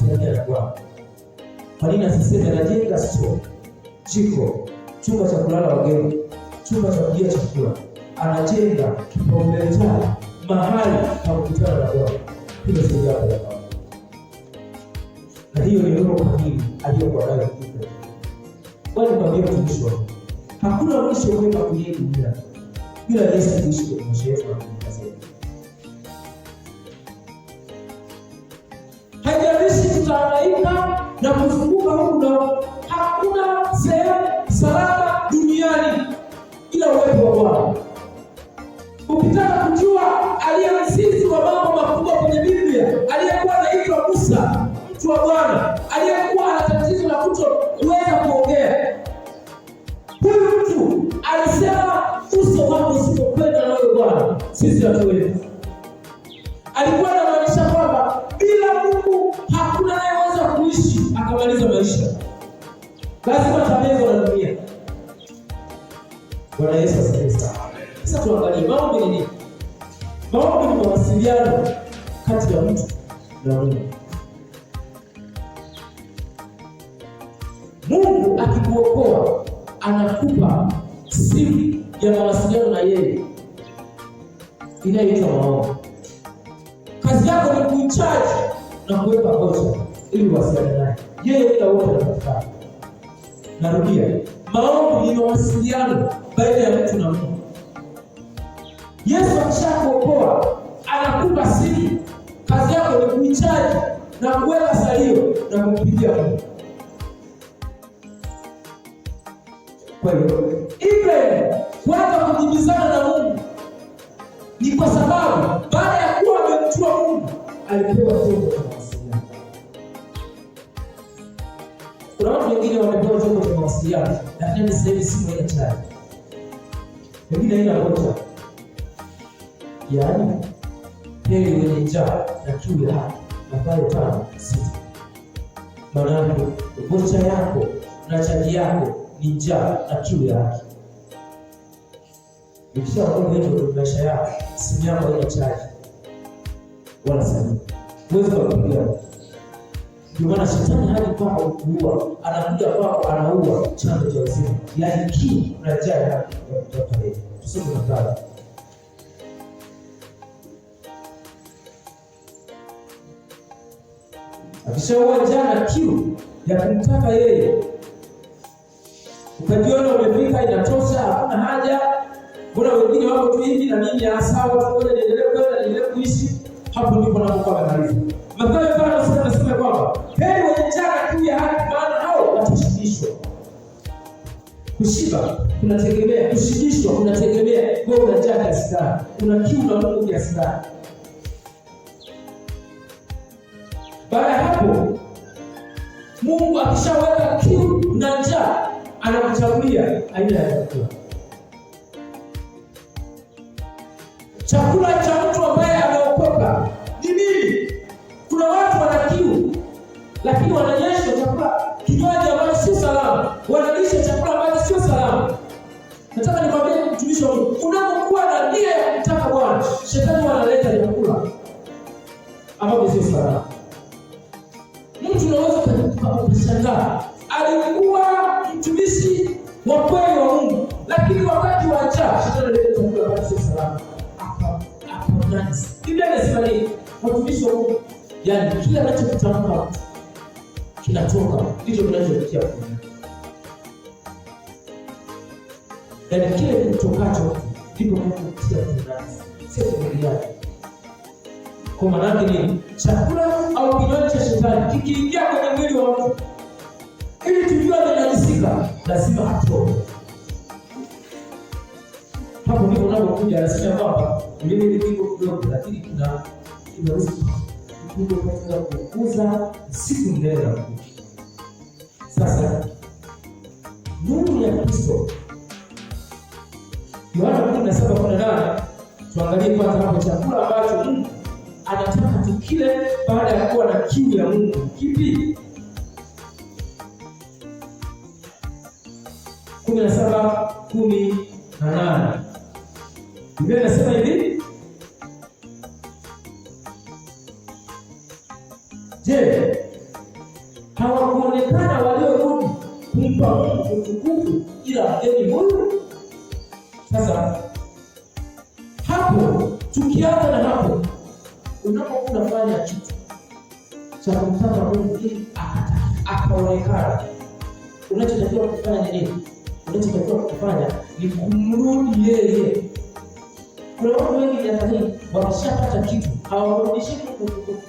kukutania na Bwana. Kwa nini asiseme najenga store, jiko, chumba cha kulala wageni, chumba cha kulia chakula? Anajenga kipaumbele chake mahali pa kukutana na Bwana. Hilo sio jambo la kawaida, na hiyo ni roho kamili aliyokuwa nayo Ibrahimu. Bwana mwambie mtumishi wako, hakuna mwisho mwema kwenye dunia bila Yesu kuishi kwenye maisha yetu na kazi yetu. Haijalishi tutahangaika na kuzunguka huku na hakuna sehemu salama duniani ila uwepo wa Bwana. Ukitaka kujua aliye mzizi wa mambo makubwa kwenye Biblia, aliyekuwa anaitwa Musa, mtu wa Bwana, aliyekuwa ana tatizo la kutoweza kuongea. Huyu mtu alisema uso wako usipokwenda na wewe Bwana, sisi hatuwezi. Alikuwa anamaanisha kwamba bila Mungu hakuna anayeweza kuishi akamaliza maisha. Lazima tamezwa na dunia. Bwana Yesu asifiwe sana. Sasa tuangalie maombi ni nini? Maombi ni mawasiliano kati ya mtu na Mungu. Mungu akikuokoa anakupa siri ya mawasiliano na yeye inayoitwa maombi. Kazi yako ni kuicharge na kuweka vocha ili uwasiliane naye. Yeye muda wote anapatikana. Narudia, maombi ni mawasiliano baina ya mtu na Mungu. Yesu akishakuokoa anakupa siri. Kazi yako ni kuicharge na kuweka salio na kumpigia Mungu. Kwa hiyo Ibrahimu kuanza kujibizana na Mungu ni kwa sababu baada ya kuwa amemjua Mungu alipewa chombo cha mawasiliano. Kuna watu wengine wamepewa chombo cha mawasiliano lakini sasa hivi simu haina chaji, wengine haina vocha. Yaani heri wenye njaa na kiu ya haki Mathayo 5:6. Maana vocha yako na chaji yako ni njaa na kiu ya haki. Ukishakuwa hivyo kwa maisha yako, simu yako haina chaji wala salio, huwezi kupiga. Ndio maana shetani hadi kwako kuua, anakuja kwako anaua chanzo cha uzima, yaani kiu na njaa ya haki ya kutoka wewe. Tusome Mathayo. Akishaua njaa na kiu ya kumtaka yeye, ukajiona umefika, inatosha, hakuna haja, mbona wengine wako tu hivi na mimi sawa, tuone niendelee kuishi. Hapo ndipo napokuwa maarifa. Mathayo 5 anasema kwamba heri wenye njaa na kiu ya haki, maana hao watashibishwa. Kushiba kunategemea, kushibishwa kunategemea wewe una njaa kiasi gani, una kiu na Mungu kiasi gani. Baada ya hapo, Mungu akishaweka kiu na njaa anakuchagulia aina ya chakula. Chakula cha mtu ambaye ameokoka ni nini? Kuna watu wana kiu lakini wananyeshwa chakula, kinywaji ambacho sio salama, wanalisha chakula ambacho sio salama. Nataka nikwambie mtumishi wa Mungu, unapokuwa na nia ya kumtaka Bwana, shetani analeta chakula ambacho sio salama. Mtu unaweza kushangaa alikuwa mtumishi wa kweli wa Mungu, lakini wakati wa njaa shetani analeta chakula ambacho sio salama. Biblia inasema nini? Watumishi wa Mungu, yaani kile anachokitamka kinatoka, ndicho kinachofikia kwenye. Yaani kile kitokacho ndipo kinachofikia kwenye nafsi, sio kwenye yake. Kwa maana nini? Chakula au kinywaji cha shetani kikiingia kwenye mwili wa mtu, ili tujue amenajisika, lazima atoke. Hapo ndipo unapokuja anasema kwamba mimi ni kitu kidogo lakini kinaweza kukuza siku mbele na Mungu. Sasa nuru ya Kristo, Yohana 17:18, tuangalie kwanza hapo chakula ambacho Mungu anataka tukile baada ya kuwa na kiu ya Mungu. Kipi? 17:18. Biblia inasema hivi: Je, kumpa Mungu utukufu ila mgeni huyu. Sasa hapo, tukianza na hapo, unapokuwa unafanya kitu cha kumtaka Mungu ili akaonekana, unachotakiwa kufanya ni nini? Unachotakiwa kufanya ni kumrudi yeye. Kuna watu wengi jamani, wakishapata kitu hawarudishi Mungu.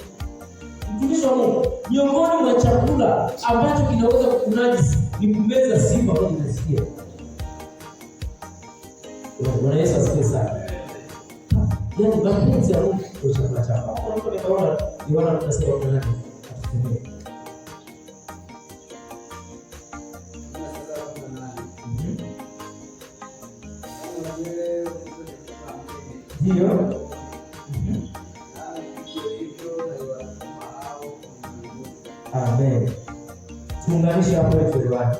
Mtumishi wa Mungu, miongoni mwa chakula ambacho kinaweza kukunajisi ni kumeza sifa kwa jinasikia. Bwana Yesu asifiwe sana. Yaani mapenzi ya Mungu ndio chakula chako. Kwa hiyo nimeona Yohana tunasema kwa nani? Atufungie. Ndio. Amen. Tuunganishe hapo tuelewane.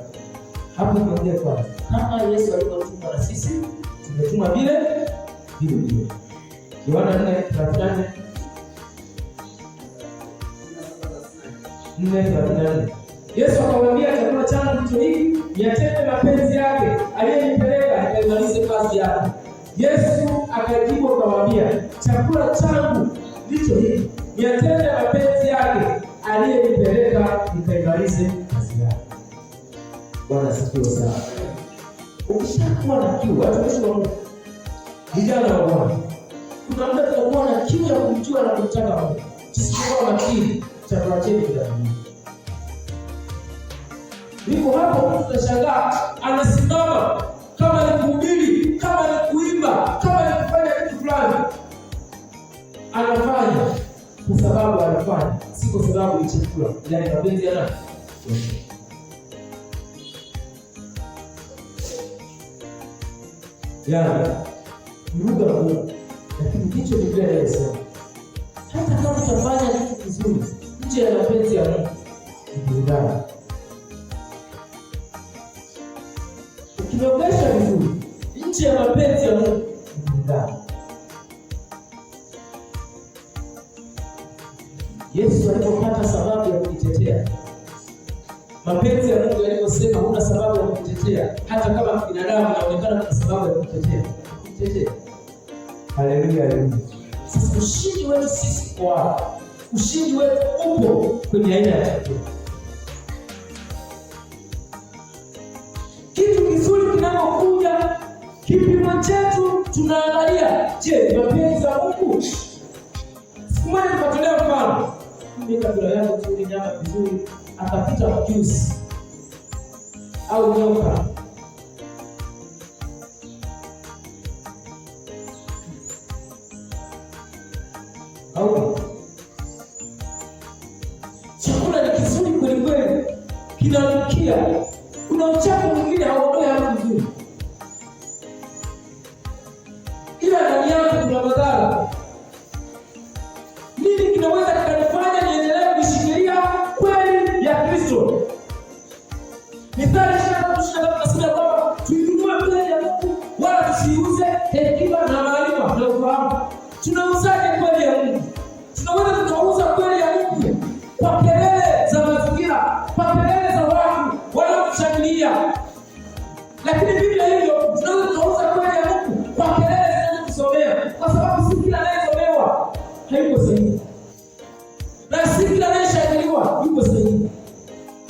Hapo tuongee kwanza. Kama Yesu alivyotuma na sisi, tumetuma vile vile. Yohana 4:34. 4:34. Yesu akamwambia, chakula changu ndicho hiki, niyatende mapenzi yake aliyenipeleka nikaimalize kazi yake. Yesu akajibu akamwambia, chakula changu ndicho hiki, niyatende mapenzi yake aliyenipeleka nikaimalize kazi yake. Bwana asifiwe sana. Ukishakuwa na kiu, watumishi wa Mungu, vijana wa Bwana, kuna muda tutakuwa na kiu ya kumjua na kumtaka Mungu. Tusipokuwa makini, chakula chetu kitatumika. Niko hapo, tutashangaa anasimama kama ni kuhubiri, kama ni kuimba, kama ni kufanya kitu fulani, anafanya kwa sababu anafanya, si kwa sababu ni chakula, ila ni mapenzi ya nani? Yaani ni lugha ngumu, lakini ndicho Biblia inasema. Hata kama utafanya kitu kizuri nje ya mapenzi ya Mungu, ni burudani. Ukiogesha vizuri nje ya mapenzi ya Mungu, ni burudani. Yesu alipopata sababu ya kujitetea, mapenzi ya Mungu yaliposema huna sababu ya kujitetea, hata kama binadamu inaonekana kuna sababu ya kujitetea. Haleluya, haleluya. Sasa ushindi wetu sisi kwa ushindi wetu upo kwenye aina ya chakula. Kitu kizuri kinapokuja, kipimo chetu tunaangalia, je, mapenzi ya Mungu? Siku moja nikatolea mfano, mimi kabla yangu nzuri, nyama vizuri, akapita mjusi au nyoka. Chakula ni kizuri kweli kweli, kinanukia. Kuna uchafu mwingine hauondoi harufu nzuri, ila ndani yake kuna madhara. Nini kinaweza kikanifanya niendelee kushikilia kweli ya Kristo? Mithali 23:23 nasema kwamba tuinunue kweli ya Mungu wala tusiuze hekima na maarifa na ufahamu. Tunauzaje kweli ya Mungu? Tunaweza tukauza kweli ya Mungu kwa kelele za mazingira, kwa kelele za watu wanaotushangilia. Lakini Biblia hiyo tunaweza tukauza kweli ya Mungu kwa kelele zinazotusomea, kwa sababu si kila anayesomewa hayuko sahihi, na si kila anayeshangiliwa yuko sahihi.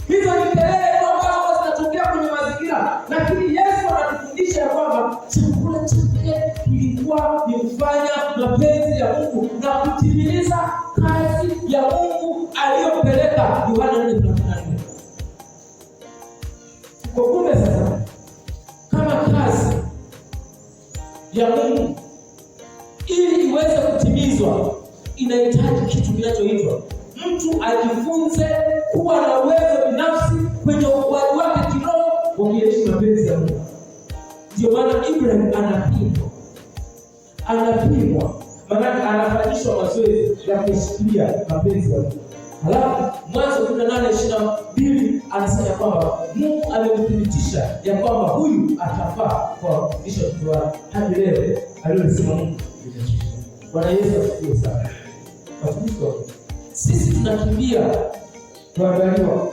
Hizo ni kelele ambazo zinatokea kwenye mazingira, lakini Yesu anatufundisha kwamba chakula chake kilikuwa ni kufanya mapenzi ya Mungu na kutimiliza kazi ya Mungu aliyopeleka. Yohana 4:34. Kwa kumbe sasa, kama kazi ya Mungu ili iweze kutimizwa, inahitaji kitu kinachoitwa mtu ajifunze kuwa na uwezo binafsi kwenye ukuaji wake kiroho wa kuishi mapenzi ya Mungu. Ndio maana Ibrahim anapimwa, maana anafanyishwa mazoezi ya kushikilia mapenzi ya Mungu. Halafu Mwanzo 18:22 anasema kwamba Mungu amemthibitisha ya kwamba huyu atafaa kwa kufundisha watu wake hadi leo aliyosema Mungu. Bwana Yesu asifiwe sana. Watumishi, sisi tunakimbia kuangaliwa